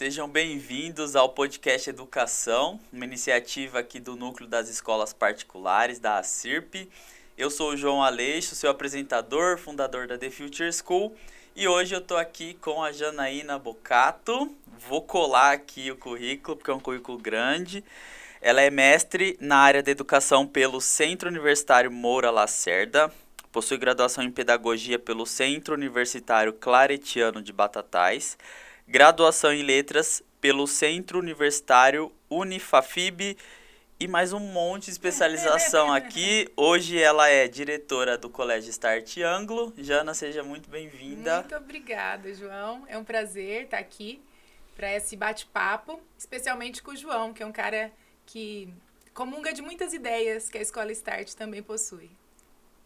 Sejam bem-vindos ao podcast Educação, uma iniciativa aqui do Núcleo das Escolas Particulares da ACIRP. Eu sou o João Aleixo, seu apresentador, fundador da The Future School, e hoje eu estou aqui com a Janaína Bocato. Vou colar aqui o currículo, porque é um currículo grande. Ela é mestre na área da educação pelo Centro Universitário Moura Lacerda, possui graduação em Pedagogia pelo Centro Universitário Claretiano de Batatais, graduação em Letras pelo Centro Universitário Unifafib e mais um monte de especialização aqui. Hoje ela é diretora do Colégio Start Anglo. Jana, seja muito bem-vinda. Muito obrigada, João. É um prazer estar aqui para esse bate-papo, especialmente com o João, que é um cara que comunga de muitas ideias que a Escola Start também possui.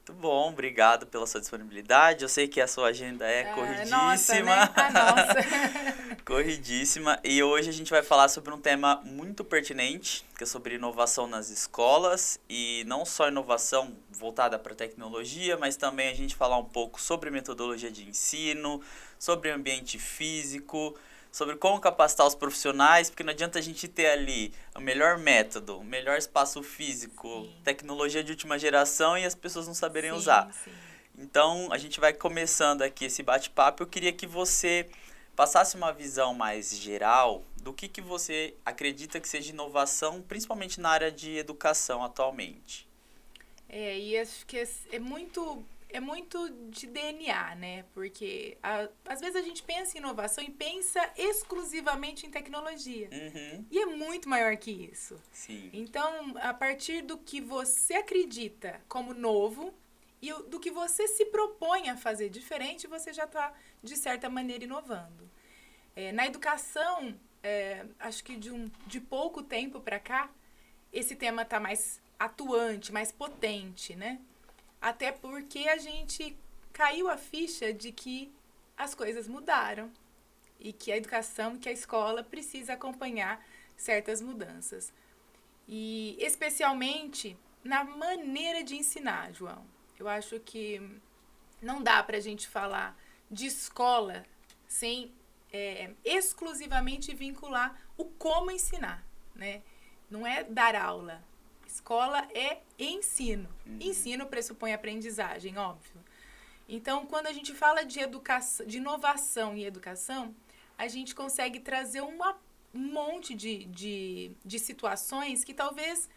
Muito bom, obrigado pela sua disponibilidade. Eu sei que a sua agenda é corridíssima. Nossa, né? Nossa. Corridíssima. E hoje a gente vai falar sobre um tema muito pertinente, que é sobre inovação nas escolas. E não só inovação voltada para a tecnologia, mas também a gente falar um pouco sobre metodologia de ensino, sobre ambiente físico, sobre como capacitar os profissionais, porque não adianta a gente ter ali o melhor método, o melhor espaço físico, sim, tecnologia de última geração e as pessoas não saberem usar. Sim. Então, a gente vai começando aqui esse bate-papo. Eu queria que você passasse uma visão mais geral do que você acredita que seja inovação, principalmente na área de educação atualmente. E acho que é muito de DNA, né? Porque às vezes a gente pensa em inovação e pensa exclusivamente em tecnologia. Uhum. E é muito maior que isso. Sim. Então, a partir do que você acredita como novo e do que você se propõe a fazer diferente, você já está, de certa maneira, inovando. Na educação, acho que de pouco tempo para cá, esse tema está mais atuante, mais potente, né? Até porque a gente caiu a ficha de que as coisas mudaram e que a educação, que a escola precisa acompanhar certas mudanças. E especialmente na maneira de ensinar, João. Eu acho que não dá para a gente falar de escola sem exclusivamente vincular o como ensinar, né? Não é dar aula. Escola é ensino. Ensino pressupõe aprendizagem, óbvio. Então, quando a gente fala de educação, de inovação e educação, a gente consegue trazer um monte de situações que talvez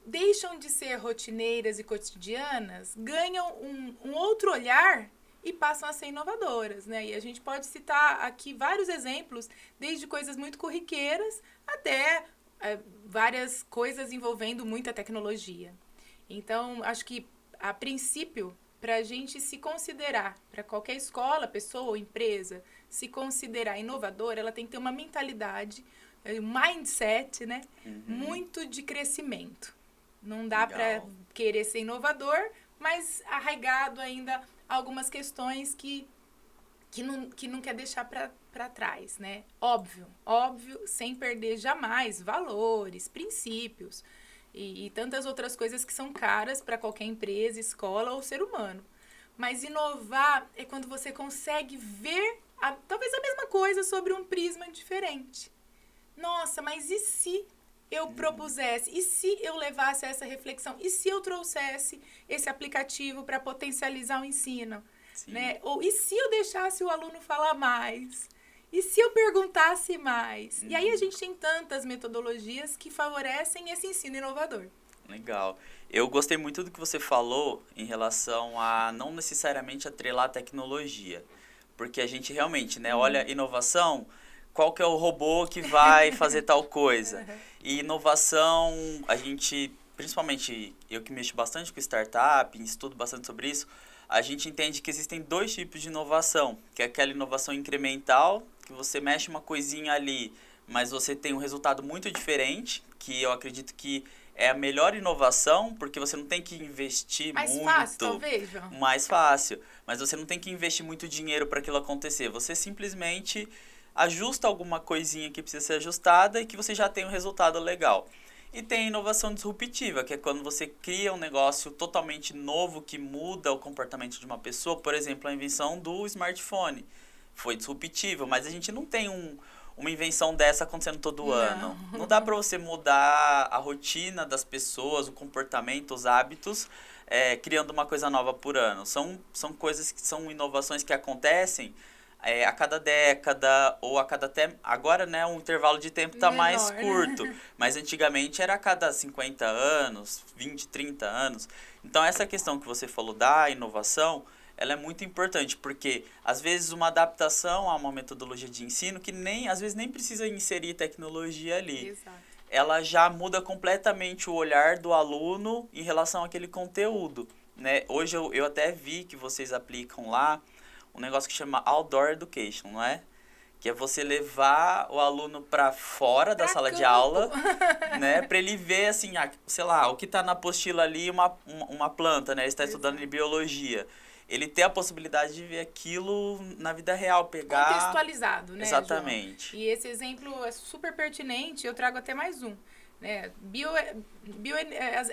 deixam de ser rotineiras e cotidianas, ganham um outro olhar e passam a ser inovadoras, né? E a gente pode citar aqui vários exemplos, desde coisas muito corriqueiras até várias coisas envolvendo muita tecnologia. Então, acho que, a princípio, para a gente se considerar, para qualquer escola, pessoa ou empresa, se considerar inovadora, ela tem que ter uma mentalidade, um mindset, né? Muito de crescimento. Não dá para querer ser inovador, mas arraigado ainda algumas questões que não quer deixar para trás, né? Óbvio, sem perder jamais valores, princípios e tantas outras coisas que são caras para qualquer empresa, escola ou ser humano. Mas inovar é quando você consegue ver talvez a mesma coisa sobre um prisma diferente. Nossa, mas e se eu propusesse? E se eu levasse essa reflexão? E se eu trouxesse esse aplicativo para potencializar o ensino? Né? Ou e se eu deixasse o aluno falar mais? E se eu perguntasse mais? E aí a gente tem tantas metodologias que favorecem esse ensino inovador. Legal. Eu gostei muito do que você falou em relação a não necessariamente atrelar a tecnologia. Porque a gente realmente, né, olha, inovação, qual que é o robô que vai fazer tal coisa? E inovação, a gente, principalmente eu que mexo bastante com startup, estudo bastante sobre isso, a gente entende que existem dois tipos de inovação, que é aquela inovação incremental, que você mexe uma coisinha ali, mas você tem um resultado muito diferente, que eu acredito que é a melhor inovação, porque você não tem que investir mais muito. Mais fácil, talvez, João? Mais fácil, mas você não tem que investir muito dinheiro para aquilo acontecer. Você simplesmente ajusta alguma coisinha que precisa ser ajustada e que você já tem um resultado legal. E tem a inovação disruptiva, que é quando você cria um negócio totalmente novo que muda o comportamento de uma pessoa. Por exemplo, a invenção do smartphone foi disruptiva, mas a gente não tem um uma invenção dessa acontecendo todo ano. Não dá para você mudar a rotina das pessoas, o comportamento, os hábitos, criando uma coisa nova por ano. São coisas que são inovações que acontecem a cada década ou a cada até... Agora, né, o intervalo de tempo está mais curto. Mas antigamente era a cada 50 anos, 20, 30 anos. Então, essa questão que você falou da inovação, ela é muito importante, porque às vezes uma adaptação a uma metodologia de ensino que às vezes nem precisa inserir tecnologia ali. Exato. Ela já muda completamente o olhar do aluno em relação àquele conteúdo, né? Hoje eu até vi que vocês aplicam lá um negócio que chama Outdoor Education, não é? Que é você levar o aluno para fora da sala de aula, né? Para ele ver, assim, sei lá, o que está na apostila ali, uma planta, né? Ele está estudando em biologia. Ele ter a possibilidade de ver aquilo na vida real, pegar... Contextualizado, né, Exatamente. João? E esse exemplo é super pertinente, eu trago até mais um. Né?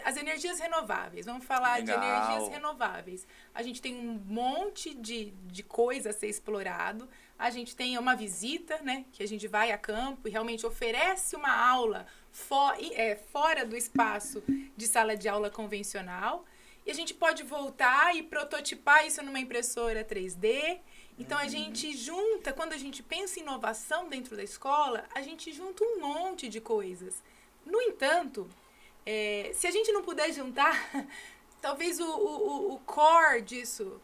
As energias renováveis, vamos falar de energias renováveis. A gente tem um monte de coisa a ser explorado, a gente tem uma visita, né, que a gente vai a campo e realmente oferece uma aula fora do espaço de sala de aula convencional, e a gente pode voltar e prototipar isso numa impressora 3D. Então, a gente junta, quando a gente pensa em inovação dentro da escola, a gente junta um monte de coisas. No entanto, se a gente não puder juntar, talvez o core disso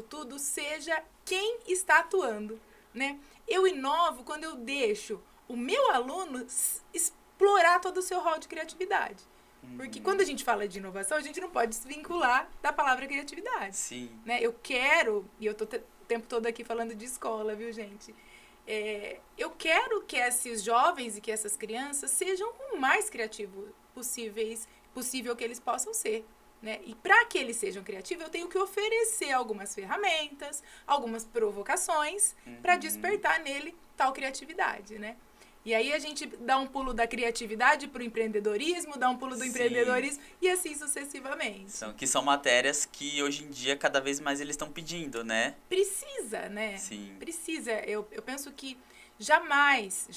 tudo seja quem está atuando, né? Eu inovo quando eu deixo o meu aluno explorar todo o seu rol de criatividade. Porque quando a gente fala de inovação, a gente não pode desvincular da palavra criatividade. Sim. Né? Eu quero, e eu estou o tempo todo aqui falando de escola, viu, gente? Eu quero que esses jovens e que essas crianças sejam o mais criativos possível que eles possam ser. Né? E para que eles sejam criativos, eu tenho que oferecer algumas ferramentas, algumas provocações para despertar nele tal criatividade, né? E aí a gente dá um pulo da criatividade para o empreendedorismo, dá um pulo do empreendedorismo e assim sucessivamente. Que são matérias que hoje em dia cada vez mais eles estão pedindo, né? Precisa, né? Sim. Precisa. Eu penso que jamais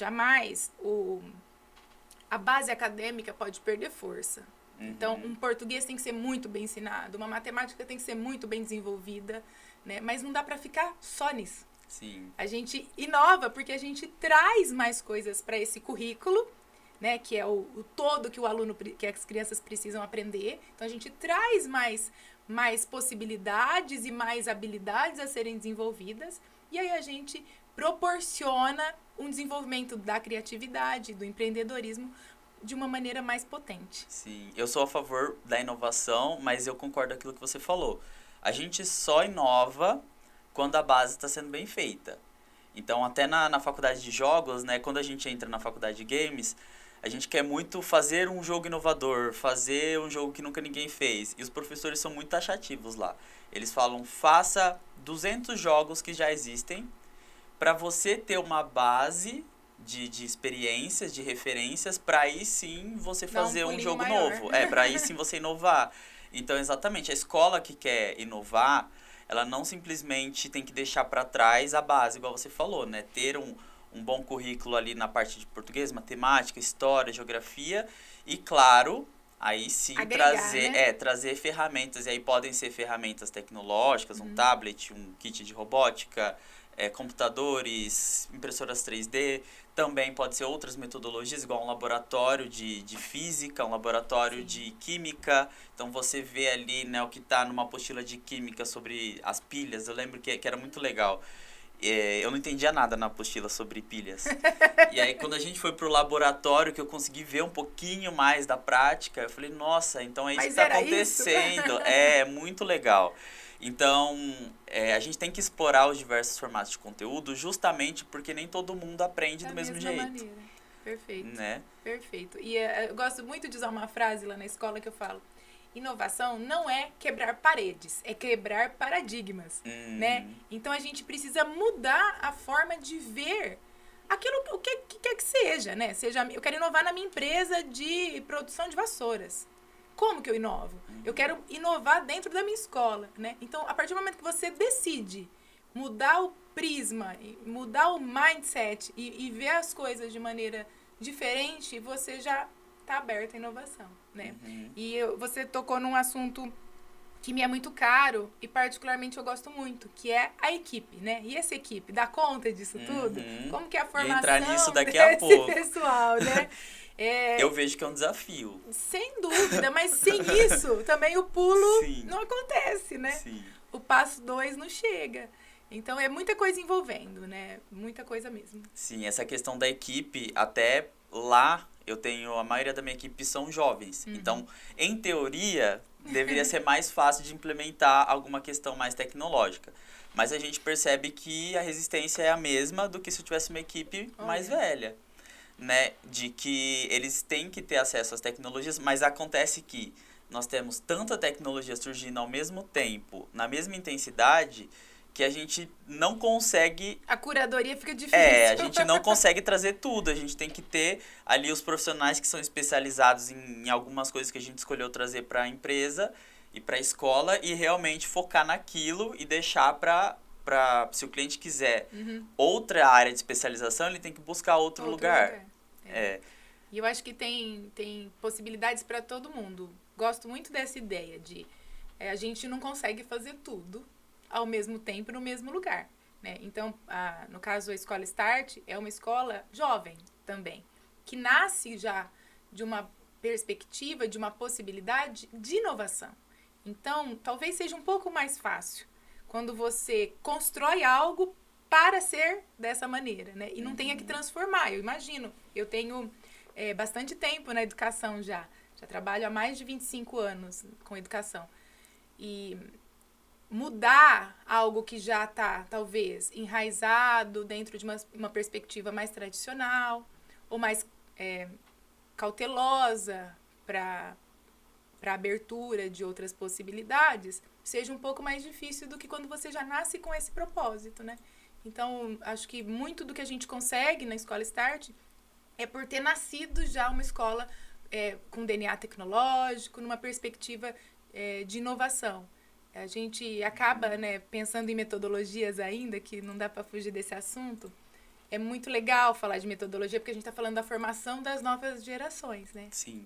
a base acadêmica pode perder força. Então, um português tem que ser muito bem ensinado, uma matemática tem que ser muito bem desenvolvida, né? Mas não dá para ficar só nisso. Sim. A gente inova porque a gente traz mais coisas para esse currículo, né? Que é o todo que as crianças precisam aprender. Então, a gente traz mais possibilidades e mais habilidades a serem desenvolvidas. E aí, a gente proporciona um desenvolvimento da criatividade, do empreendedorismo, de uma maneira mais potente. Sim, eu sou a favor da inovação, mas eu concordo com aquilo que você falou. A gente só inova quando a base está sendo bem feita. Então, até na faculdade de jogos, né, quando a gente entra na faculdade de games, a gente quer muito fazer um jogo inovador, fazer um jogo que nunca ninguém fez. E os professores são muito taxativos lá. Eles falam, faça 200 jogos que já existem para você ter uma base de experiências, de referências, para aí sim você fazer um jogo novo. Para aí sim você inovar. Então, exatamente, a escola que quer inovar, ela não simplesmente tem que deixar para trás a base, igual você falou, né? Ter um bom currículo ali na parte de português, matemática, história, geografia e, claro, aí sim trazer ferramentas. E aí podem ser ferramentas tecnológicas, um tablet, um kit de robótica, computadores, impressoras 3D. Também pode ser outras metodologias, igual um laboratório de física, um laboratório de química. Então, você vê ali, né, o que está numa apostila de química sobre as pilhas. Eu lembro que era muito legal. Eu não entendia nada na apostila sobre pilhas. E aí, quando a gente foi pro laboratório, que eu consegui ver um pouquinho mais da prática, eu falei, nossa, então é isso que está acontecendo. É muito legal. Então, a gente tem que explorar os diversos formatos de conteúdo justamente porque nem todo mundo aprende do mesmo jeito. Maneira. Perfeito. Né? Perfeito. E eu gosto muito de usar uma frase lá na escola que eu falo, inovação não é quebrar paredes, é quebrar paradigmas, né? Então, a gente precisa mudar a forma de ver aquilo, o que quer que seja, né? Eu quero inovar na minha empresa de produção de vassouras. Como que eu inovo? Eu quero inovar dentro da minha escola, né? Então, a partir do momento que você decide mudar o prisma, mudar o mindset e ver as coisas de maneira diferente, você já está aberto à inovação, né? Você tocou num assunto que me é muito caro e particularmente eu gosto muito, que é a equipe, né? E essa equipe dá conta disso tudo? Como que é a formação entrar nisso daqui a desse pouco. pessoal, né? Eu vejo que é um desafio. Sem dúvida, mas sem isso também o pulo Sim. não acontece, né? Sim. O passo 2 não chega. Então é muita coisa envolvendo, né? Muita coisa mesmo. Sim, essa questão da equipe, até lá eu tenho, a maioria da minha equipe são jovens. Então, em teoria, deveria ser mais fácil de implementar alguma questão mais tecnológica. Mas a gente percebe que a resistência é a mesma do que se eu tivesse uma equipe mais velha, né? De que eles têm que ter acesso às tecnologias, mas acontece que nós temos tanta tecnologia surgindo ao mesmo tempo, na mesma intensidade, que a gente não consegue... A curadoria fica difícil. a gente não consegue trazer tudo. A gente tem que ter ali os profissionais que são especializados em algumas coisas que a gente escolheu trazer para a empresa e para a escola e realmente focar naquilo e deixar para se o cliente quiser outra área de especialização, ele tem que buscar outro lugar. E eu acho que tem possibilidades para todo mundo. Gosto muito dessa ideia de a gente não consegue fazer tudo ao mesmo tempo no mesmo lugar, né? Então, no caso, a Escola Start é uma escola jovem também, que nasce já de uma perspectiva, de uma possibilidade de inovação. Então, talvez seja um pouco mais fácil quando você constrói algo para ser dessa maneira, né? E não tenha que transformar. Eu imagino, eu tenho bastante tempo na educação já trabalho há mais de 25 anos com educação. E mudar algo que já está, talvez, enraizado dentro de uma perspectiva mais tradicional ou mais cautelosa para abertura de outras possibilidades, seja um pouco mais difícil do que quando você já nasce com esse propósito, né? Então, acho que muito do que a gente consegue na Escola Start é por ter nascido já uma escola com DNA tecnológico, numa perspectiva de inovação. A gente acaba, né, pensando em metodologias ainda, que não dá para fugir desse assunto. É muito legal falar de metodologia, porque a gente está falando da formação das novas gerações, né? Sim.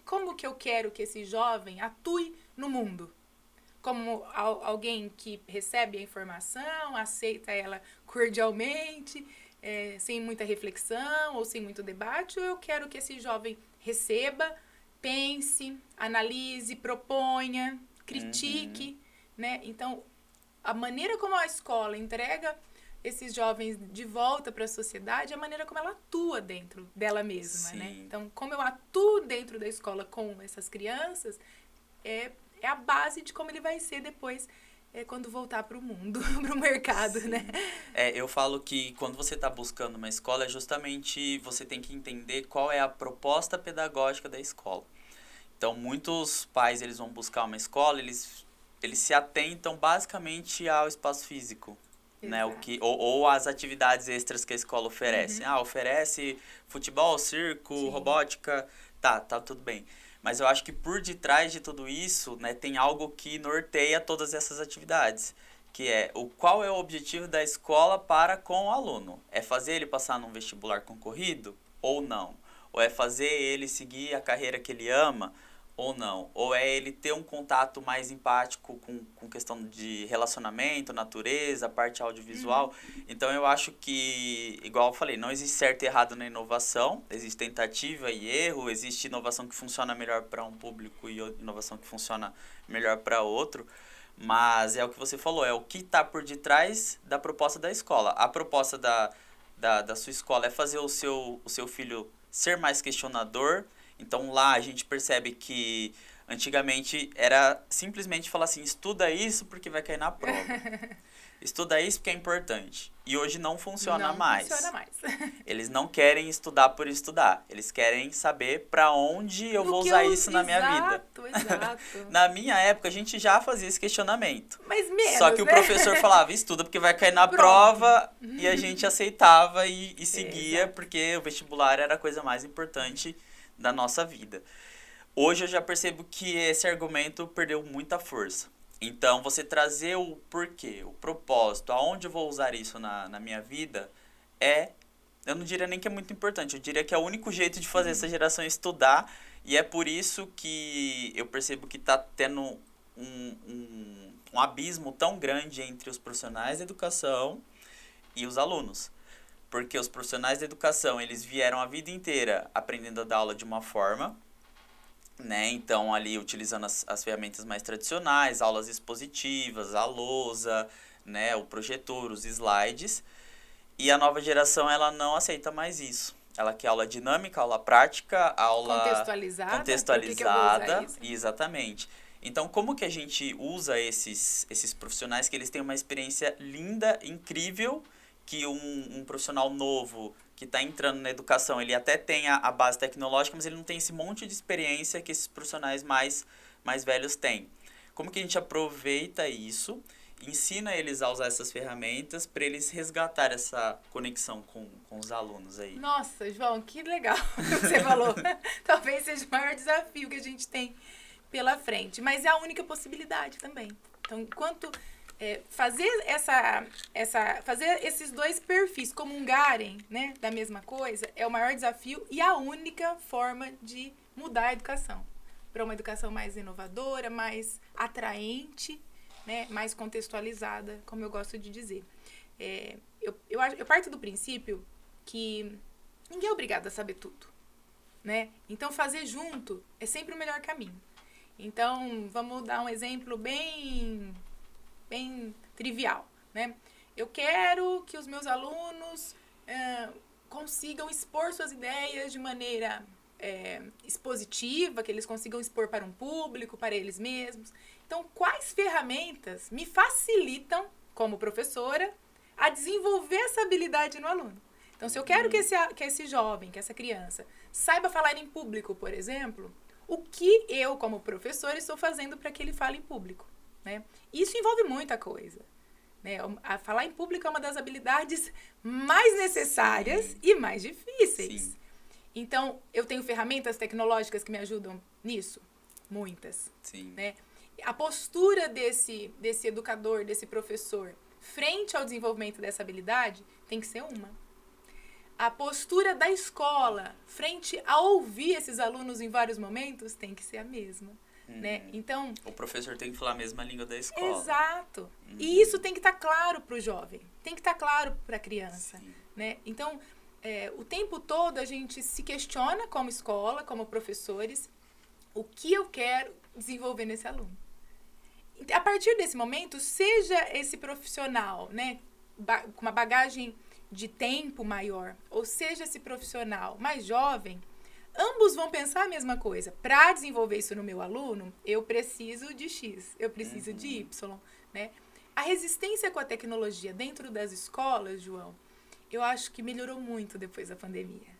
Como que eu quero que esse jovem atue no mundo? Como alguém que recebe a informação, aceita ela cordialmente, sem muita reflexão ou sem muito debate, ou eu quero que esse jovem receba, pense, analise, proponha, critique, né? Então, a maneira como a escola entrega esses jovens de volta para a sociedade é a maneira como ela atua dentro dela mesma, Sim. né? Então, como eu atuo dentro da escola com essas crianças, é a base de como ele vai ser depois quando voltar para o mundo, para o mercado, Sim. né? Eu falo que quando você está buscando uma escola, justamente você tem que entender qual é a proposta pedagógica da escola. Então, muitos pais eles vão buscar uma escola, eles se atentam basicamente ao espaço físico, né? Ou às atividades extras que a escola oferece. Oferece futebol, circo, Sim. robótica, tá tudo bem. Mas eu acho que por detrás de tudo isso, né, tem algo que norteia todas essas atividades, que é qual é o objetivo da escola para com o aluno. É fazer ele passar num vestibular concorrido ou não? Ou é fazer ele seguir a carreira que ele ama ou não? Ou é ele ter um contato mais empático com questão de relacionamento, natureza, parte audiovisual? Então, eu acho que, igual eu falei, não existe certo e errado na inovação. Existe tentativa e erro, existe inovação que funciona melhor para um público e inovação que funciona melhor para outro. Mas é o que você falou, é o que está por detrás da proposta da escola. A proposta da sua escola é fazer o seu filho ser mais questionador. Então, lá a gente percebe que antigamente era simplesmente falar assim, estuda isso porque vai cair na prova. Estuda isso porque é importante. E hoje não funciona mais. Não funciona mais. Eles não querem estudar por estudar. Eles querem saber para onde eu vou usar isso na minha vida. Exato. Na minha época, a gente já fazia esse questionamento. Mas menos, só que o professor falava, estuda porque vai cair na prova. E a gente aceitava e seguia, porque o vestibular era a coisa mais importante da nossa vida. Hoje eu já percebo que esse argumento perdeu muita força. Então, você trazer o porquê, o propósito, aonde eu vou usar isso na minha vida, eu não diria nem que é muito importante, eu diria que é o único jeito de fazer essa geração estudar, e é por isso que eu percebo que está tendo um abismo tão grande entre os profissionais da educação e os alunos. Porque os profissionais da educação, eles vieram a vida inteira aprendendo a dar aula de uma forma, né? Então, ali, utilizando as ferramentas mais tradicionais, aulas expositivas, a lousa, né? O projetor, os slides. E a nova geração, ela não aceita mais isso. Ela quer aula dinâmica, aula prática, aula contextualizada. Por que eu vou usar isso? Exatamente. Então, como que a gente usa esses profissionais que eles têm uma experiência linda, incrível, que um profissional novo que está entrando na educação, ele até tem a base tecnológica, mas ele não tem esse monte de experiência que esses profissionais mais velhos têm. Como que a gente aproveita isso, ensina eles a usar essas ferramentas para eles resgatar essa conexão com os alunos aí? Nossa, João, que legal que você falou. Talvez seja o maior desafio que a gente tem pela frente, mas é a única possibilidade também. Então, enquanto fazer esses dois perfis comungarem, né, da mesma coisa é o maior desafio e a única forma de mudar a educação para uma educação mais inovadora, mais atraente, né, mais contextualizada, como eu gosto de dizer. Eu parto do princípio que ninguém é obrigado a saber tudo, né? Então, fazer junto é sempre o melhor caminho. Então, vamos dar um exemplo bem trivial, né? Eu quero que os meus alunos consigam expor suas ideias de maneira expositiva, que eles consigam expor para um público, para eles mesmos. Então, quais ferramentas me facilitam, como professora, a desenvolver essa habilidade no aluno? Então, se eu quero que esse jovem, que essa criança, saiba falar em público, por exemplo, o que eu, como professora, estou fazendo para que ele fale em público, né? Isso envolve muita coisa, né? Falar em público é uma das habilidades mais necessárias e mais difíceis. Sim. Então, eu tenho ferramentas tecnológicas que me ajudam nisso? Muitas. Sim. Né? A postura desse educador, desse professor, frente ao desenvolvimento dessa habilidade, tem que ser uma. A postura da escola, frente a ouvir esses alunos em vários momentos, tem que ser a mesma. Né? Então, o professor tem que falar a mesma língua da escola. Exato. E isso tem que estar claro para o jovem, tem que estar claro para a criança. Né? Então, o tempo todo a gente se questiona como escola, como professores, o que eu quero desenvolver nesse aluno. A partir desse momento, seja esse profissional, né, com uma bagagem de tempo maior, ou seja esse profissional mais jovem, ambos vão pensar a mesma coisa. Para desenvolver isso no meu aluno, eu preciso de X, eu preciso de Y. Né? A resistência com a tecnologia dentro das escolas, João, eu acho que melhorou muito depois da pandemia.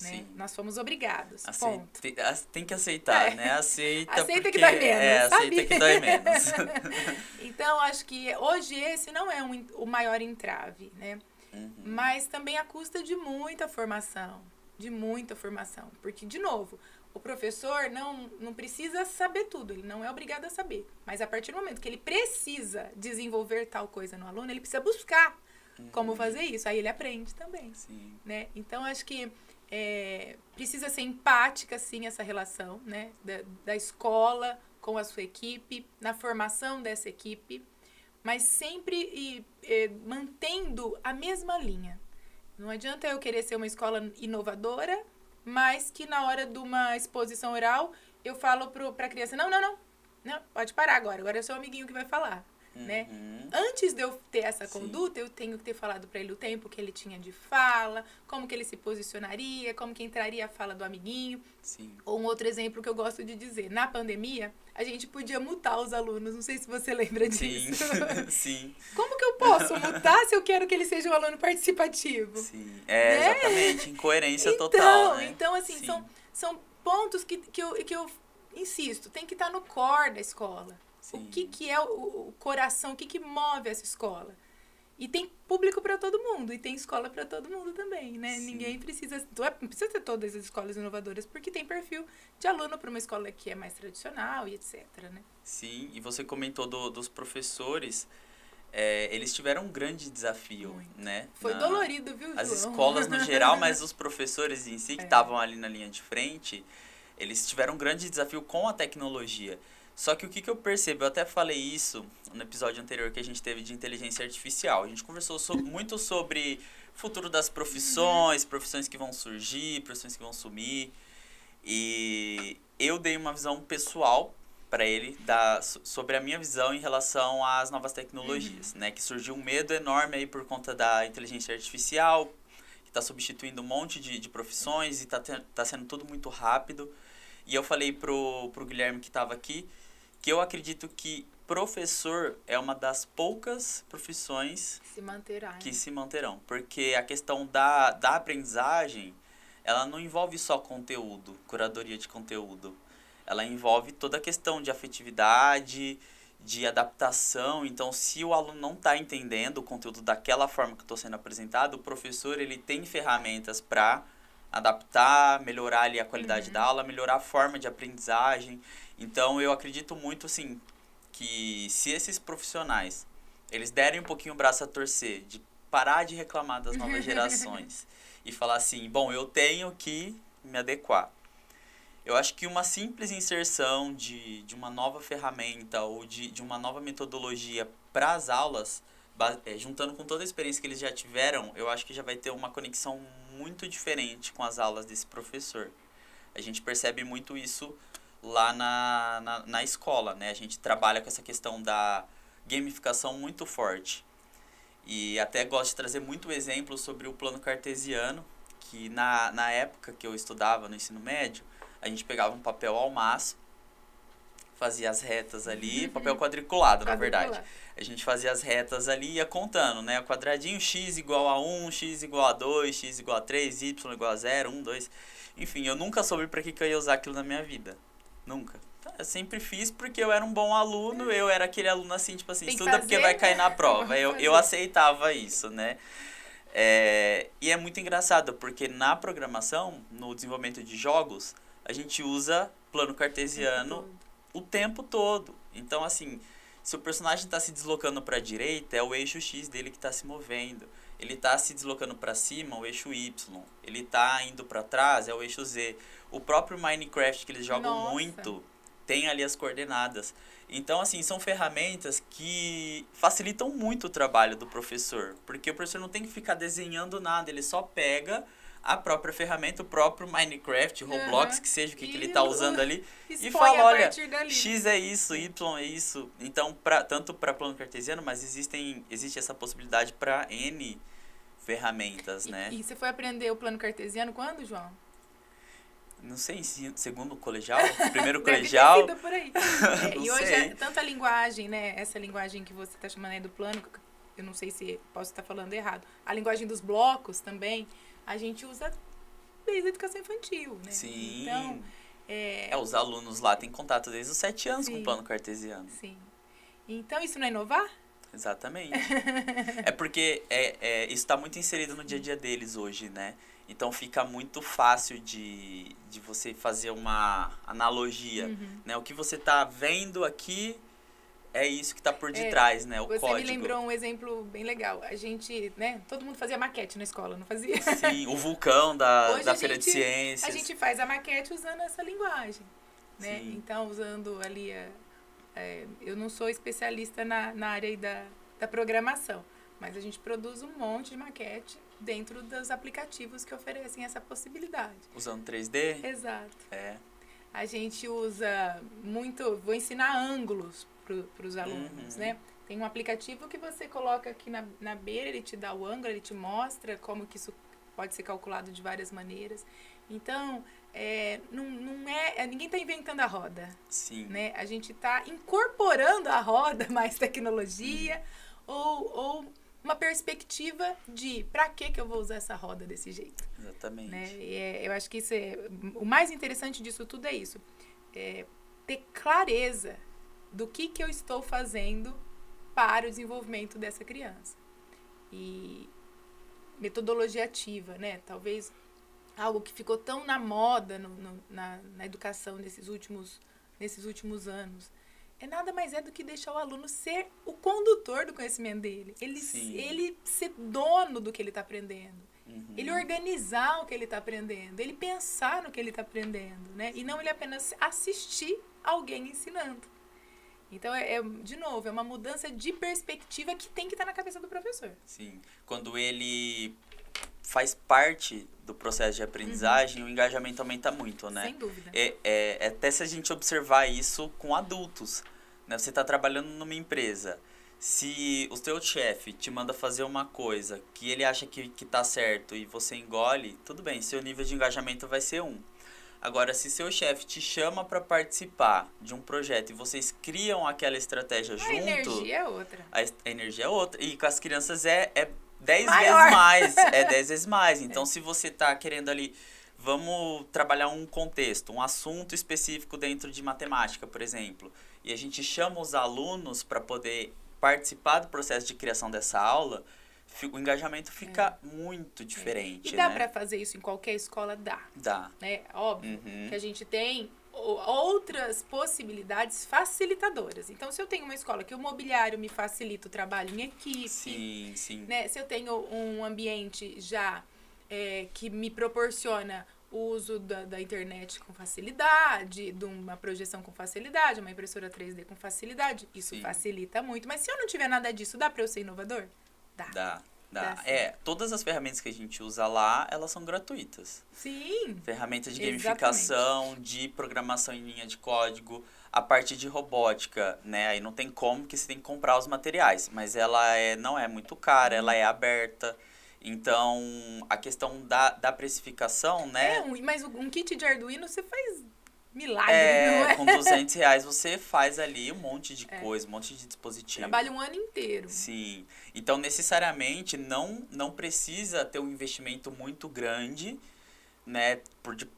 Né? Nós fomos obrigados, ponto. Tem que aceitar, né? Aceita porque, que dói menos, aceita que dói menos. Então, acho que hoje esse não é o maior entrave, né? Mas também à custa de muita formação. Porque, de novo, o professor não precisa saber tudo, ele não é obrigado a saber. Mas a partir do momento que ele precisa desenvolver tal coisa no aluno, ele precisa buscar como fazer isso. Aí ele aprende também. Sim. Né? Então, acho que precisa ser empática, sim, essa relação, né? Da escola com a sua equipe, na formação dessa equipe, mas sempre mantendo a mesma linha. Não adianta eu querer ser uma escola inovadora, mas que na hora de uma exposição oral eu falo para a criança, não, pode parar agora é o seu amiguinho que vai falar. Né? Antes de eu ter essa conduta, eu tenho que ter falado para ele o tempo que ele tinha de fala, como que ele se posicionaria, como que entraria a fala do amiguinho. Sim. Ou um outro exemplo que eu gosto de dizer, na pandemia, a gente podia mutar os alunos, não sei se você lembra disso. Sim. Como que eu posso mutar se eu quero que ele seja um aluno participativo? Sim, né? Exatamente, incoerência total. Né? Então, assim, são pontos que eu insisto, tem que estar no core da escola. Sim. O que é o coração, o que move essa escola? E tem público para todo mundo, e tem escola para todo mundo também, né? Sim. Ninguém precisa... Não precisa ter todas as escolas inovadoras, porque tem perfil de aluno para uma escola que é mais tradicional e etc, né? Sim, e você comentou dos professores, eles tiveram um grande desafio, Muito. né? Foi dolorido, viu, João? As escolas no geral, mas os professores em si, que estavam ali na linha de frente, eles tiveram um grande desafio com a tecnologia. Só que o que eu percebo, eu até falei isso no episódio anterior que a gente teve de inteligência artificial. A gente conversou muito sobre o futuro das profissões, profissões que vão surgir, profissões que vão sumir. E eu dei uma visão pessoal para ele sobre a minha visão em relação às novas tecnologias, né? Que surgiu um medo enorme aí por conta da inteligência artificial, que está substituindo um monte de profissões e tá sendo tudo muito rápido. E eu falei pro Guilherme que estava aqui que eu acredito que professor é uma das poucas profissões que se manterão. Porque a questão da aprendizagem, ela não envolve só conteúdo, curadoria de conteúdo. Ela envolve toda a questão de afetividade, de adaptação. Então, se o aluno não está entendendo o conteúdo daquela forma que está sendo apresentado, o professor ele tem ferramentas para adaptar, melhorar ali a qualidade da aula, melhorar a forma de aprendizagem. Então, eu acredito muito, assim, que se esses profissionais, eles derem um pouquinho o braço a torcer, de parar de reclamar das novas gerações e falar assim, bom, eu tenho que me adequar. Eu acho que uma simples inserção de uma nova ferramenta ou de uma nova metodologia para as aulas, juntando com toda a experiência que eles já tiveram, eu acho que já vai ter uma conexão muito diferente com as aulas desse professor. A gente percebe muito isso lá na escola, né? A gente trabalha com essa questão da gamificação muito forte. E até gosto de trazer muito exemplo sobre o plano cartesiano, que na época que eu estudava no ensino médio, a gente pegava um papel ao maço, fazia as retas ali, papel quadriculado, na verdade. A gente fazia as retas ali e ia contando, né? O quadradinho x igual a 1, x igual a 2, x igual a 3, y igual a 0, 1, 2. Enfim, eu nunca soube para que eu ia usar aquilo na minha vida. Nunca. Eu sempre fiz porque eu era um bom aluno, eu era aquele aluno assim, tipo assim, estuda porque vai cair na prova. Eu aceitava isso, né? E é muito engraçado, porque na programação, no desenvolvimento de jogos, a gente usa plano cartesiano o tempo todo. Então, assim, se o personagem está se deslocando para a direita, é o eixo X dele que está se movendo. Ele está se deslocando para cima, o eixo Y. Ele está indo para trás, é o eixo Z. O próprio Minecraft, que eles jogam muito, tem ali as coordenadas. Então, assim, são ferramentas que facilitam muito o trabalho do professor. Porque o professor não tem que ficar desenhando nada, ele só pega a própria ferramenta, o próprio Minecraft, Roblox, que seja o que ele está usando ali, e fala, olha, X é isso, Y é isso. Então, tanto para plano cartesiano, mas existe essa possibilidade para N ferramentas, né? E você foi aprender o plano cartesiano quando, João? Não sei, segundo colegial, primeiro colegial. Deve ter sido por aí. E hoje, tanto a linguagem, né, essa linguagem que você está chamando aí do plano, eu não sei se posso estar falando errado, a linguagem dos blocos também, a gente usa desde a educação infantil, né? Sim. Então, os alunos lá têm contato desde os 7 anos com o plano cartesiano. Sim. Então, isso não é inovar? Exatamente. É porque isso está muito inserido no dia a dia deles hoje, né? Então fica muito fácil de você fazer uma analogia, né? O que você está vendo aqui é isso que está por detrás, né? O você código. Me lembrou um exemplo bem legal. A gente, né? Todo mundo fazia maquete na escola, não fazia? Sim, o vulcão da Feira de Ciências. A gente faz a maquete usando essa linguagem, né? Sim. Então, usando ali eu não sou especialista na área aí da programação, mas a gente produz um monte de maquete dentro dos aplicativos que oferecem essa possibilidade. Usando 3D? Exato. A gente usa muito... Vou ensinar ângulos para os alunos, né? Tem um aplicativo que você coloca aqui na beira, ele te dá o ângulo, ele te mostra como que isso pode ser calculado de várias maneiras. Então, ninguém está inventando a roda. Sim. Né? A gente está incorporando à roda mais tecnologia ou uma perspectiva de para que eu vou usar essa roda desse jeito. Exatamente. Né? Eu acho que o mais interessante disso tudo é isso. Ter clareza do que eu estou fazendo para o desenvolvimento dessa criança. e metodologia ativa, né? Talvez algo que ficou tão na moda na educação nesses últimos anos. Nada mais do que deixar o aluno ser o condutor do conhecimento dele. Ele ser dono do que ele está aprendendo. Ele organizar o que ele está aprendendo. Ele pensar no que ele está aprendendo, né? E não ele apenas assistir alguém ensinando. Então, de novo, é uma mudança de perspectiva que tem que estar na cabeça do professor. Sim. Quando ele faz parte do processo de aprendizagem, o engajamento aumenta muito, né? Sem dúvida. Até se a gente observar isso com adultos, né? Você está trabalhando numa empresa. Se o seu chefe te manda fazer uma coisa que ele acha que tá certo e você engole, tudo bem, seu nível de engajamento vai ser 1. Agora, se seu chefe te chama para participar de um projeto e vocês criam aquela estratégia junto... A energia é outra. A energia é outra. E com as crianças é 10 Maior. vezes mais. É 10 vezes mais. Então, se você tá querendo ali... Vamos trabalhar um contexto, um assunto específico dentro de matemática, por exemplo. E a gente chama os alunos para poder participar do processo de criação dessa aula, o engajamento fica muito diferente. E dá né? para fazer isso em qualquer escola? Dá. Né? Óbvio que a gente tem outras possibilidades facilitadoras. Então, se eu tenho uma escola que o mobiliário me facilita o trabalho em equipe, sim. Né? Se eu tenho um ambiente já que me proporciona o uso da internet com facilidade, de uma projeção com facilidade, uma impressora 3D com facilidade, isso facilita muito. Mas se eu não tiver nada disso, dá para eu ser inovador? Dá. Todas as ferramentas que a gente usa lá, elas são gratuitas. Sim. Ferramentas de gamificação, de programação em linha de código, a parte de robótica, né? Aí não tem como, que você tem que comprar os materiais, mas ela não é muito cara, ela é aberta. Então, a questão da precificação, né? Mas um kit de Arduino você faz milagre, não é? Com R$200 você faz ali um monte de coisa, um monte de dispositivo. Trabalha um ano inteiro. Sim. Então, necessariamente, não precisa ter um investimento muito grande, né?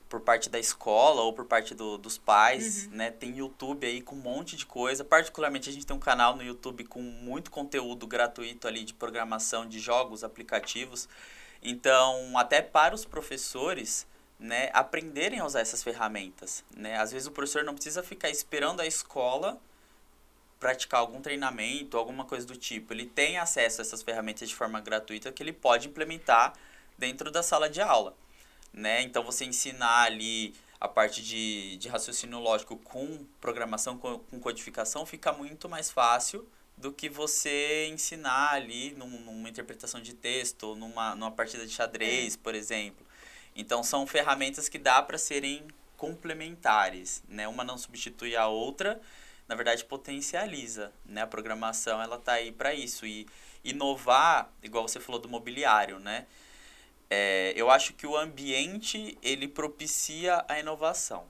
Por parte da escola ou por parte dos pais, né? Tem YouTube aí com um monte de coisa. Particularmente, a gente tem um canal no YouTube com muito conteúdo gratuito ali de programação, de jogos, aplicativos. Então, até para os professores... né, aprenderem a usar essas ferramentas, né? Às vezes o professor não precisa ficar esperando a escola praticar algum treinamento, alguma coisa do tipo. Ele tem acesso a essas ferramentas de forma gratuita que ele pode implementar dentro da sala de aula, né? Então, você ensinar ali a parte de raciocínio lógico com programação, com codificação, fica muito mais fácil do que você ensinar ali numa interpretação de texto, numa partida de xadrez, por exemplo. Então, são ferramentas que dá para serem complementares, né? Uma não substitui a outra, na verdade, potencializa, né? A programação, ela tá aí para isso. E inovar, igual você falou do mobiliário, né? Eu acho que o ambiente, ele propicia a inovação,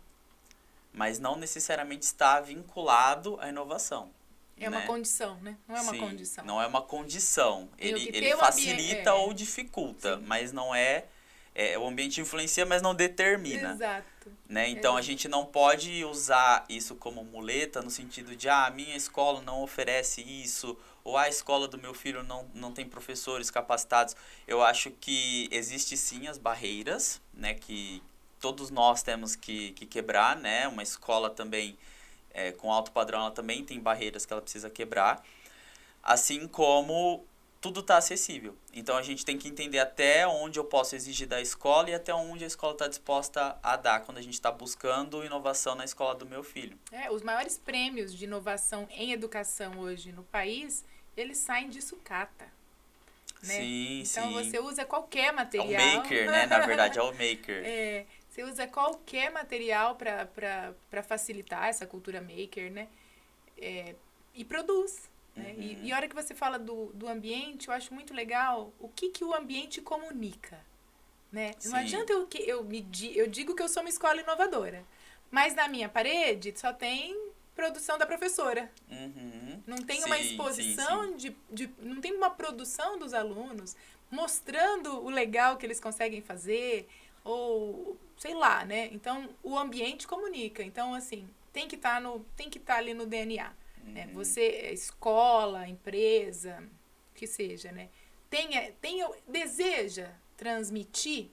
mas não necessariamente está vinculado à inovação. É uma condição, né? Não é uma condição. Não é uma condição. Ele facilita ou dificulta, mas não é... o ambiente influencia, mas não determina. Exato. Né? Então, a gente não pode usar isso como muleta no sentido de, a minha escola não oferece isso, ou a escola do meu filho não tem professores capacitados. Eu acho que existe sim as barreiras, né? Que todos nós temos que quebrar, né? Uma escola também com alto padrão, ela também tem barreiras que ela precisa quebrar. Assim como... tudo está acessível. Então, a gente tem que entender até onde eu posso exigir da escola e até onde a escola está disposta a dar quando a gente está buscando inovação na escola do meu filho. Os maiores prêmios de inovação em educação hoje no país, eles saem de sucata. Né? Então, você usa qualquer material. É o maker, né? Na verdade, é o maker. Você usa qualquer material para facilitar essa cultura maker, né? E produz. Né? E a hora que você fala do ambiente, eu acho muito legal o que o ambiente comunica. Né? Não adianta eu digo que eu sou uma escola inovadora, mas na minha parede só tem produção da professora. Não tem uma exposição não tem uma produção dos alunos mostrando o legal que eles conseguem fazer, ou sei lá, né? Então, o ambiente comunica. Então, assim, tem que estar ali no DNA. Né? Você, escola, empresa, que seja, né? deseja transmitir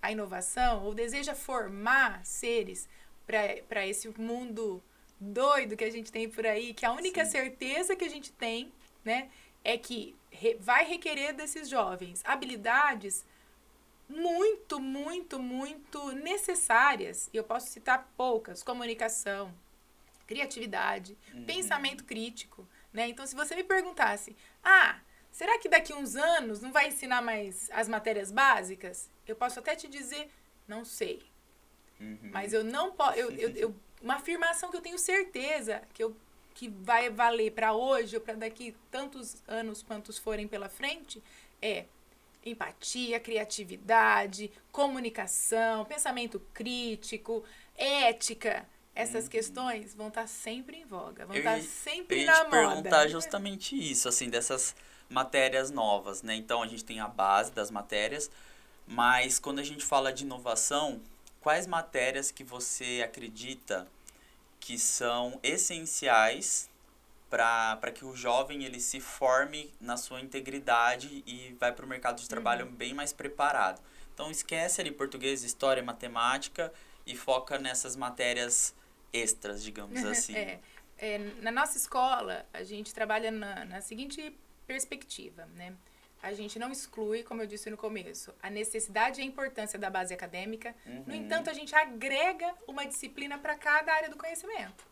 a inovação ou deseja formar seres para esse mundo doido que a gente tem por aí, que a única certeza que a gente tem, né, é que vai requerer desses jovens habilidades muito, muito, muito necessárias. E eu posso citar poucas: comunicação, criatividade, pensamento crítico, né? Então, se você me perguntasse, será que daqui uns anos não vai ensinar mais as matérias básicas? Eu posso até te dizer, não sei. Mas eu não posso... uma afirmação que eu tenho certeza que vai valer para hoje ou para daqui tantos anos quantos forem pela frente é empatia, criatividade, comunicação, pensamento crítico, ética. Essas questões vão estar sempre em voga, vão estar sempre na moda. Eu ia te perguntar justamente isso, assim, dessas matérias novas, né? Então, a gente tem a base das matérias, mas quando a gente fala de inovação, quais matérias que você acredita que são essenciais para que o jovem ele se forme na sua integridade e vai para o mercado de trabalho bem mais preparado? Então, esquece ali português, história, matemática e foca nessas matérias extras, digamos assim. Na nossa escola, a gente trabalha na seguinte perspectiva, né? A gente não exclui, como eu disse no começo, a necessidade e a importância da base acadêmica. No entanto, a gente agrega uma disciplina para cada área do conhecimento.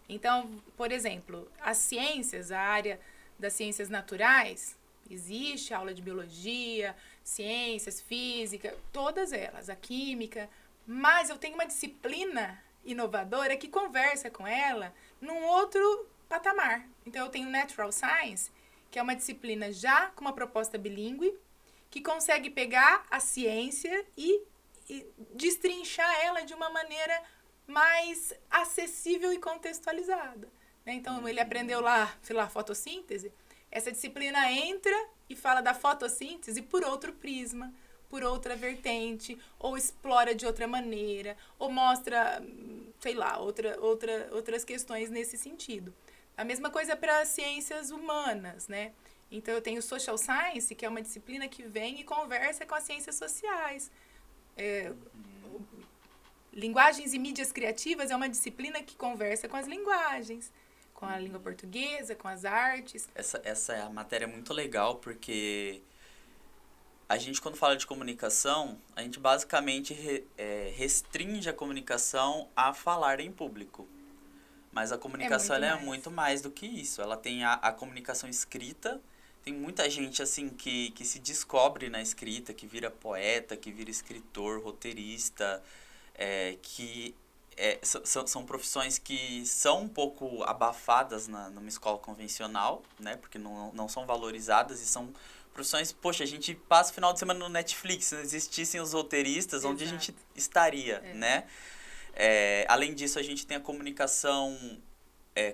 Então, por exemplo, as ciências, a área das ciências naturais, existe aula de biologia, ciências, física, todas elas, a química, mas eu tenho uma disciplina inovadora que conversa com ela num outro patamar. Então, eu tenho Natural Science, que é uma disciplina já com uma proposta bilíngue, que consegue pegar a ciência e destrinchar ela de uma maneira mais acessível e contextualizada, né? Então, ele aprendeu lá, sei lá, fotossíntese. Essa disciplina entra e fala da fotossíntese por outro prisma, por outra vertente, ou explora de outra maneira, ou mostra, sei lá, outras questões nesse sentido. A mesma coisa para as ciências humanas, né? Então, eu tenho Social Science, que é uma disciplina que vem e conversa com as ciências sociais. Linguagens e mídias criativas é uma disciplina que conversa com as linguagens, com a língua portuguesa, com as artes. Essa é a matéria muito legal, porque a gente, quando fala de comunicação, a gente basicamente restringe a comunicação a falar em público. Mas a comunicação ela é muito mais do que isso. Ela tem a comunicação escrita. Tem muita gente assim que se descobre na escrita, que vira poeta, que vira escritor, roteirista, são profissões que são um pouco abafadas numa escola convencional, né? Porque não são valorizadas e são profissões... Poxa, a gente passa o final de semana no Netflix. Se não existissem os roteiristas, onde a gente estaria, né? Além disso, a gente tem a comunicação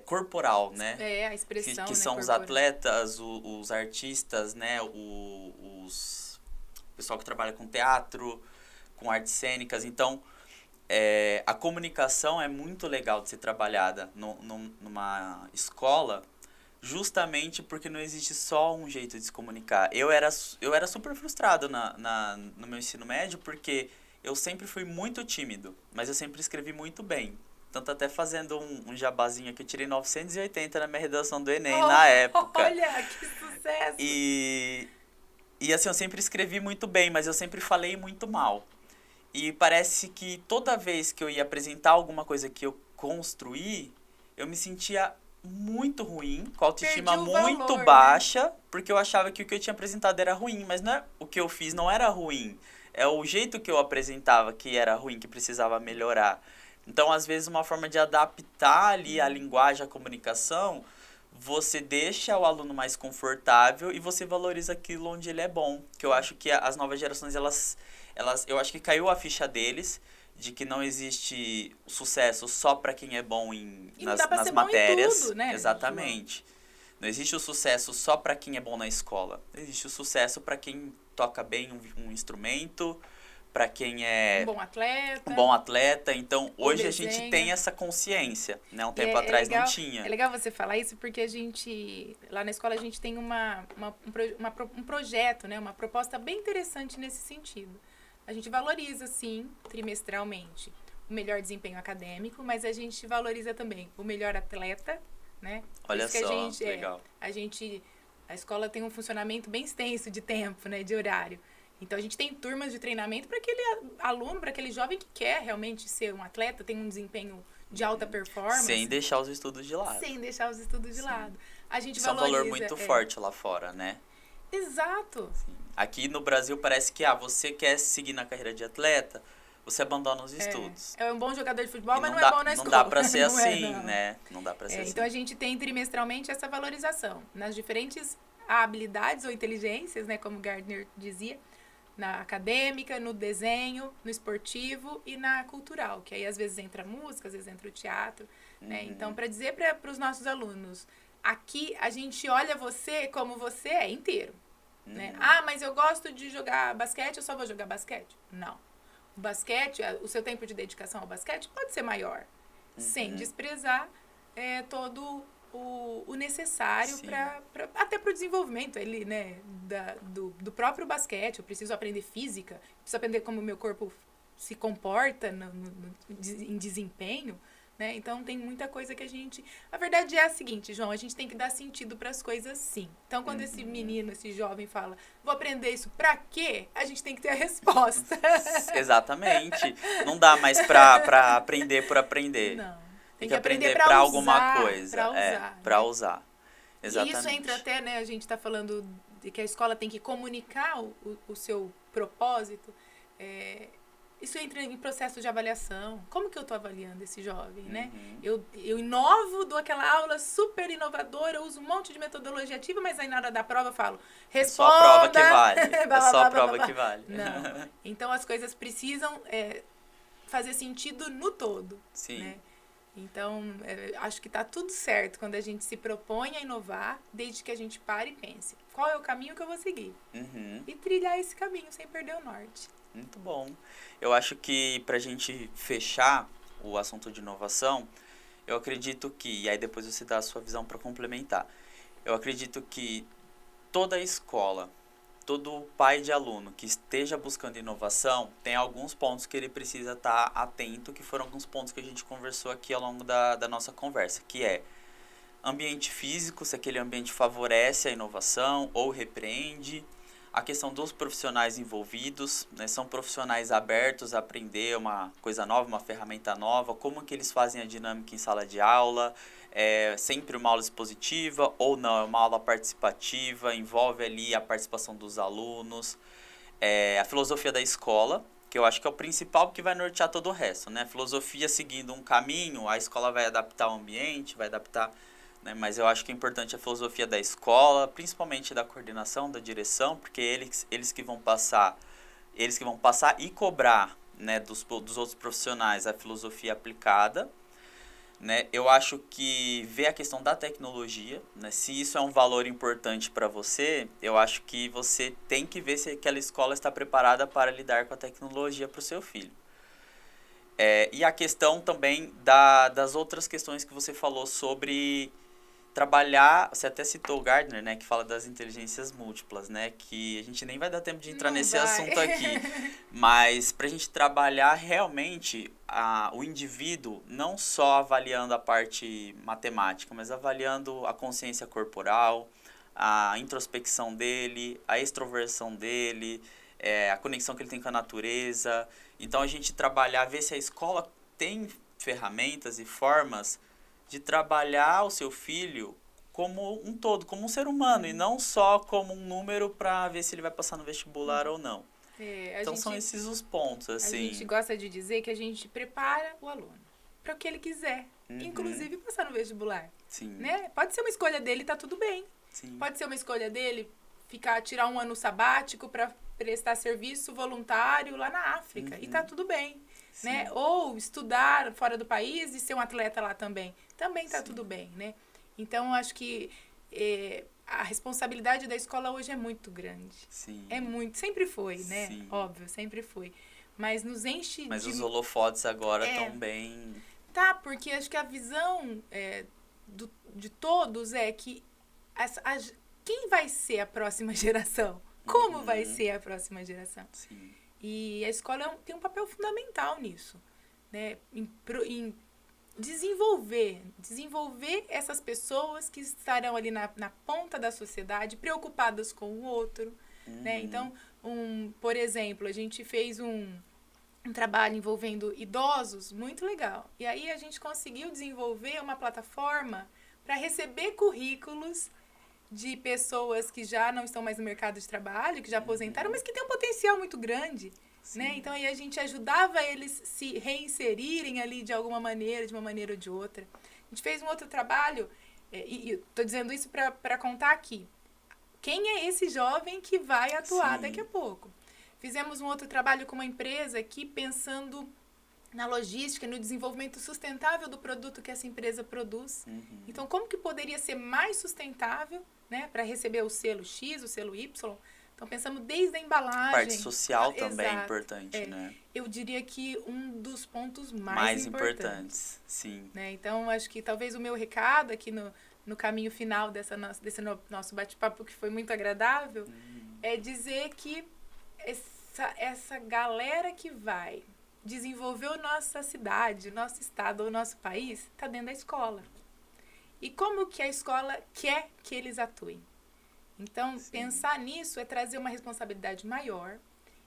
corporal, né? A expressão, que são os atletas, os artistas, né? O pessoal que trabalha com teatro, com artes cênicas. Então, a comunicação é muito legal de ser trabalhada numa escola, justamente porque não existe só um jeito de se comunicar. Eu era super frustrado no meu ensino médio, porque eu sempre fui muito tímido, mas eu sempre escrevi muito bem. Tanto até fazendo um jabazinho aqui, eu tirei 980 na minha redação do Enem na época. Olha, que sucesso! E assim, eu sempre escrevi muito bem, mas eu sempre falei muito mal. E parece que toda vez que eu ia apresentar alguma coisa que eu construí, eu me sentia muito ruim, com a autoestima muito baixa, né? Porque eu achava que o que eu tinha apresentado era ruim, mas o que eu fiz não era ruim. É o jeito que eu apresentava que era ruim, que precisava melhorar. Então, às vezes, uma forma de adaptar ali a linguagem, a comunicação, você deixa o aluno mais confortável e você valoriza aquilo onde ele é bom. Que eu acho que as novas gerações, eu acho que caiu a ficha deles de que não existe sucesso só para quem é bom nas matérias. Bom em tudo, né? Exatamente. Não existe o sucesso só para quem é bom na escola. Existe o sucesso para quem toca bem um instrumento, para quem Um bom atleta. um bom atleta. Então, hoje a desenha. gente tem essa consciência, né? Um E tempo atrás legal, não tinha. É legal você falar isso porque a gente, lá na escola, a gente tem um projeto, né? Uma proposta bem interessante nesse sentido. A gente valoriza, sim, trimestralmente, o melhor desempenho acadêmico, mas a gente valoriza também o melhor atleta, né? Por Olha isso que só, legal. A escola tem um funcionamento bem extenso de tempo, né? De horário. Então, a gente tem turmas de treinamento para aquele aluno, para aquele jovem que quer realmente ser um atleta, tem um desempenho de alta performance. Sem deixar os estudos de lado. Sem deixar os estudos de lado. A gente Isso valoriza... é um valor muito forte lá fora, né? Exato. Sim. Aqui no Brasil parece que, você quer seguir na carreira de atleta, você abandona os estudos. É um bom jogador de futebol, mas não dá, é bom na escola. Não dá pra ser Não assim, não. né? Não dá pra ser assim. Então, a gente tem trimestralmente essa valorização nas diferentes habilidades ou inteligências, né? Como Gardner dizia, na acadêmica, no desenho, no esportivo e na cultural, que aí às vezes entra a música, às vezes entra o teatro, né? Então, para dizer para os nossos alunos, aqui a gente olha você como você é inteiro, né? Mas eu gosto de jogar basquete, eu só vou jogar basquete? Não. O basquete, o seu tempo de dedicação ao basquete pode ser maior, sem desprezar todo o necessário até para o desenvolvimento né, do próprio basquete. Eu preciso aprender física, preciso aprender como o meu corpo se comporta em desempenho, né? Então, tem muita coisa que a gente... A verdade é a seguinte, João, a gente tem que dar sentido para as coisas, sim. Então, quando esse menino, esse jovem fala, vou aprender isso pra quê? A gente tem que ter a resposta. Exatamente. Não dá mais pra aprender por aprender. Não. Tem que aprender pra alguma coisa. Pra usar. Exatamente. E isso entra até, né, a gente tá falando de que a escola tem que comunicar o seu propósito. Isso entra em processo de avaliação. Como que eu estou avaliando esse jovem, né? Eu inovo, dou aquela aula super inovadora, uso um monte de metodologia ativa, mas aí na hora da prova eu falo, responda... É só a prova que vale. É só a prova que vale. Não. Então, as coisas precisam fazer sentido no todo. Sim. Né? Então, acho que está tudo certo quando a gente se propõe a inovar, desde que a gente pare e pense, qual é o caminho que eu vou seguir? E trilhar esse caminho sem perder o norte. Muito bom. Eu acho que pra gente fechar o assunto de inovação, eu acredito que, e aí depois você dá a sua visão para complementar, eu acredito que toda escola, todo pai de aluno que esteja buscando inovação, tem alguns pontos que ele precisa estar atento, que foram alguns pontos que a gente conversou aqui ao longo da nossa conversa, que é ambiente físico, se aquele ambiente favorece a inovação ou repreende, a questão dos profissionais envolvidos, né, são profissionais abertos a aprender uma coisa nova, uma ferramenta nova, como que eles fazem a dinâmica em sala de aula, sempre uma aula expositiva ou não, é uma aula participativa, envolve ali a participação dos alunos, a filosofia da escola, que eu acho que é o principal porque vai nortear todo o resto, né? Filosofia seguindo um caminho, a escola vai adaptar o ambiente, vai adaptar... Né, mas eu acho que é importante a filosofia da escola, principalmente da coordenação, da direção, porque eles que vão passar e cobrar, né, dos outros profissionais a filosofia aplicada. Né? Eu acho que ver a questão da tecnologia, né, se isso é um valor importante para você, eu acho que você tem que ver se aquela escola está preparada para lidar com a tecnologia para o seu filho. E a questão também das outras questões que você falou sobre trabalhar, você até citou o Gardner, né, que fala das inteligências múltiplas, né, que a gente nem vai dar tempo de entrar nesse assunto aqui, mas para a gente trabalhar realmente o indivíduo, não só avaliando a parte matemática, mas avaliando a consciência corporal, a introspecção dele, a extroversão dele, a conexão que ele tem com a natureza. Então, a gente trabalhar, ver se a escola tem ferramentas e formas de trabalhar o seu filho como um todo, como um ser humano, e não só como um número para ver se ele vai passar no vestibular ou não. Então, são esses os pontos, assim. A gente gosta de dizer que a gente prepara o aluno para o que ele quiser, inclusive passar no vestibular. Sim. Né? Pode ser uma escolha dele, tá tudo bem. Sim. Pode ser uma escolha dele tirar um ano sabático para prestar serviço voluntário lá na África, e tá tudo bem. Né? Ou estudar fora do país e ser um atleta lá também. Também tá tudo bem, né? Então, eu acho que a responsabilidade da escola hoje é muito grande. Sim. Sempre foi, né? Sim. Óbvio, sempre foi. mas nos enche Mas de... os holofotes agora estão bem... Tá, porque acho que a visão de todos é que quem vai ser a próxima geração? Como vai ser a próxima geração? Sim. E a escola tem um papel fundamental nisso, né? Em desenvolver essas pessoas que estarão ali na ponta da sociedade, preocupadas com o outro, né? Então, por exemplo, a gente fez um trabalho envolvendo idosos muito legal. E aí a gente conseguiu desenvolver uma plataforma para receber currículos de pessoas que já não estão mais no mercado de trabalho, que já aposentaram, mas que têm um potencial muito grande. Né? Então, aí a gente ajudava eles se reinserirem ali de alguma maneira, de uma maneira ou de outra. A gente fez um outro trabalho, e estou dizendo isso para contar aqui. Quem é esse jovem que vai atuar daqui a pouco? Fizemos um outro trabalho com uma empresa aqui, pensando na logística, no desenvolvimento sustentável do produto que essa empresa produz. Então, como que poderia ser mais sustentável, né, para receber o selo X, o selo Y? Então, pensamos desde a embalagem. A parte social também é importante, né? Eu diria que um dos pontos mais importantes. Sim. Né? Então, acho que talvez o meu recado aqui no caminho final desse nosso bate-papo, que foi muito agradável, é dizer que essa galera que vai desenvolver a nossa cidade, o nosso estado, o nosso país, está dentro da escola. E como que a escola quer que eles atuem? Então, pensar nisso é trazer uma responsabilidade maior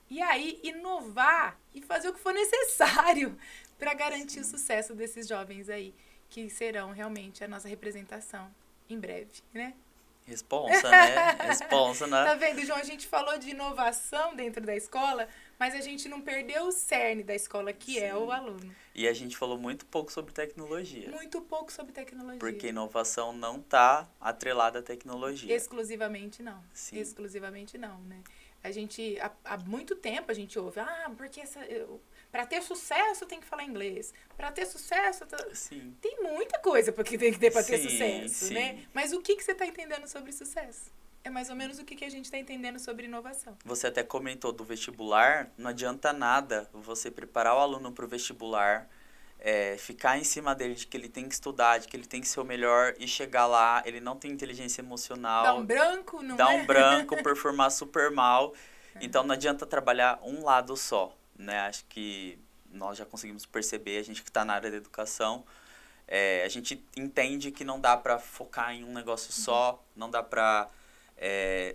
e aí inovar e fazer o que for necessário para garantir o sucesso desses jovens aí, que serão realmente a nossa representação em breve, né? Responsa, né? Responsa, né? Tá vendo, João? A gente falou de inovação dentro da escola, mas a gente não perdeu o cerne da escola, que é o aluno. E a gente falou muito pouco sobre tecnologia. Muito pouco sobre tecnologia. Porque inovação não está atrelada à tecnologia. Exclusivamente não. Sim. Exclusivamente não, né? A gente, há muito tempo a gente ouve, porque para ter sucesso tem que falar inglês. Para ter sucesso, tem muita coisa que tem que ter para ter sucesso, né? Mas o que você está entendendo sobre sucesso? É mais ou menos o que a gente está entendendo sobre inovação. Você até comentou do vestibular, não adianta nada você preparar o aluno para o vestibular, ficar em cima dele de que ele tem que estudar, de que ele tem que ser o melhor e chegar lá, ele não tem inteligência emocional. Dá um branco, não é? Dá um branco, performar super mal. Então não adianta trabalhar um lado só, né? Acho que nós já conseguimos perceber, a gente que está na área da educação, a gente entende que não dá para focar em um negócio só, não dá para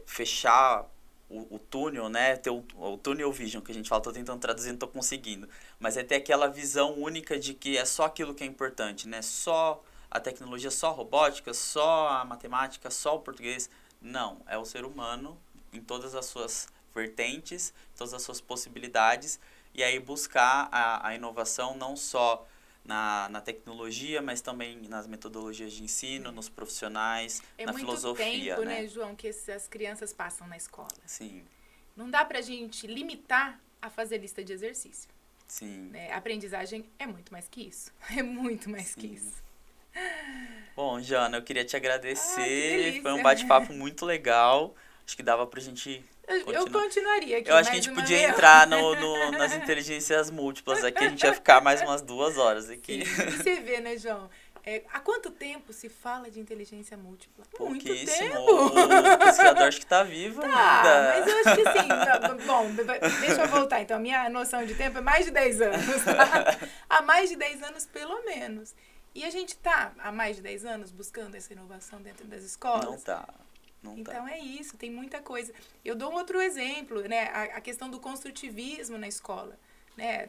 fechar o túnel, né? Ter o tunnel vision que a gente fala, tô tentando traduzir, não tô conseguindo. Mas é ter aquela visão única de que é só aquilo que é importante, né? Só a tecnologia, só a robótica, só a matemática, só o português. Não, é o ser humano em todas as suas vertentes, todas as suas possibilidades. E aí buscar a inovação não só na tecnologia, mas também nas metodologias de ensino, nos profissionais, na filosofia. É muito tempo, né, João, que as crianças passam na escola. Sim. Não dá pra gente limitar a fazer lista de exercício. Sim. Né? A aprendizagem é muito mais que isso. É muito mais que isso. Bom, Jana, eu queria te agradecer. Que delícia. Foi um bate-papo muito legal. Acho que dava pra gente continuar. Eu continuaria aqui. Eu acho que a gente podia entrar nas inteligências múltiplas aqui. A gente ia ficar mais umas 2 horas aqui. Sim. E você vê, né, João? Há quanto tempo se fala de inteligência múltipla? Muito tempo. O pesquisador acho que tá vivo ainda. Mas eu acho que sim. Bom, deixa eu voltar. Então, a minha noção de tempo é mais de 10 anos. Tá? Há mais de 10 anos, pelo menos. E a gente tá há mais de 10 anos buscando essa inovação dentro das escolas? Não tá. Então é isso, tem muita coisa. Eu dou um outro exemplo, né? A questão do construtivismo na escola, né?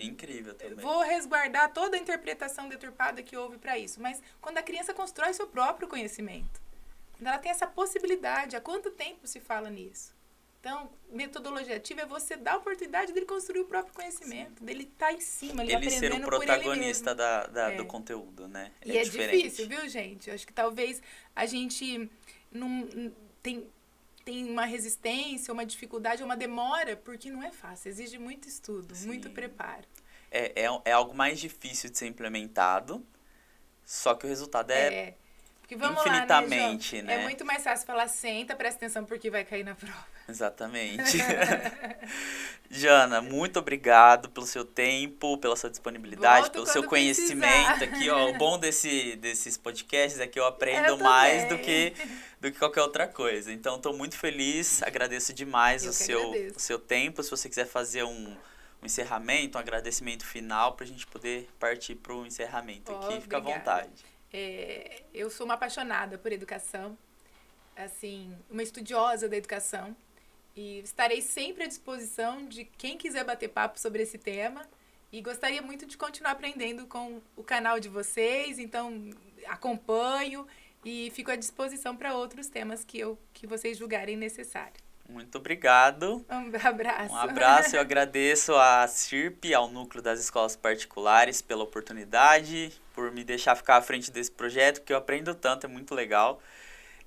Incrível também. Vou resguardar toda a interpretação deturpada que houve para isso, mas quando a criança constrói seu próprio conhecimento, quando ela tem essa possibilidade, há quanto tempo se fala nisso? Então, metodologia ativa é você dar a oportunidade dele construir o próprio conhecimento, dele estar em cima, ele aprendendo por ele mesmo. Ele ser o protagonista do conteúdo, né? E é difícil, viu, gente? Eu acho que talvez a gente não tem uma resistência, uma dificuldade, uma demora, porque não é fácil, exige muito estudo, muito preparo. É algo mais difícil de ser implementado, só que o resultado porque vamos infinitamente, lá, né, João? né? É muito mais fácil falar, senta, presta atenção porque vai cair na prova. Exatamente. Jana, muito obrigado pelo seu tempo, pela sua disponibilidade, Volto pelo seu quando conhecimento precisar. aqui, ó. O bom desses podcasts é que eu aprendo Eu mais do também. que qualquer outra coisa. Então, estou muito feliz, agradeço demais Eu que o agradeço. seu tempo. Se você quiser fazer um encerramento, um agradecimento final, para a gente poder partir para o encerramento aqui, fica à Obrigada. vontade. Eu sou uma apaixonada por educação, assim, uma estudiosa da educação. E estarei sempre à disposição de quem quiser bater papo sobre esse tema. E gostaria muito de continuar aprendendo com o canal de vocês. Então, acompanho e fico à disposição para outros temas que vocês julgarem necessário. Muito obrigado. Um abraço. Um abraço, eu agradeço à CIRP, ao Núcleo das Escolas Particulares, pela oportunidade, por me deixar ficar à frente desse projeto, que eu aprendo tanto, é muito legal.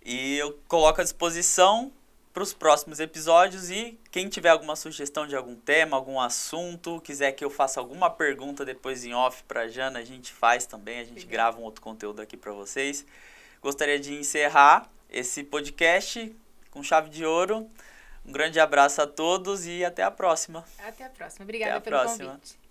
E eu coloco à disposição para os próximos episódios e quem tiver alguma sugestão de algum tema, algum assunto, quiser que eu faça alguma pergunta depois em off para a Jana, a gente faz também, a gente grava um outro conteúdo aqui para vocês. Gostaria de encerrar esse podcast com chave de ouro. Um grande abraço a todos e até a próxima. Até a próxima. Obrigada Até a pelo próxima. convite.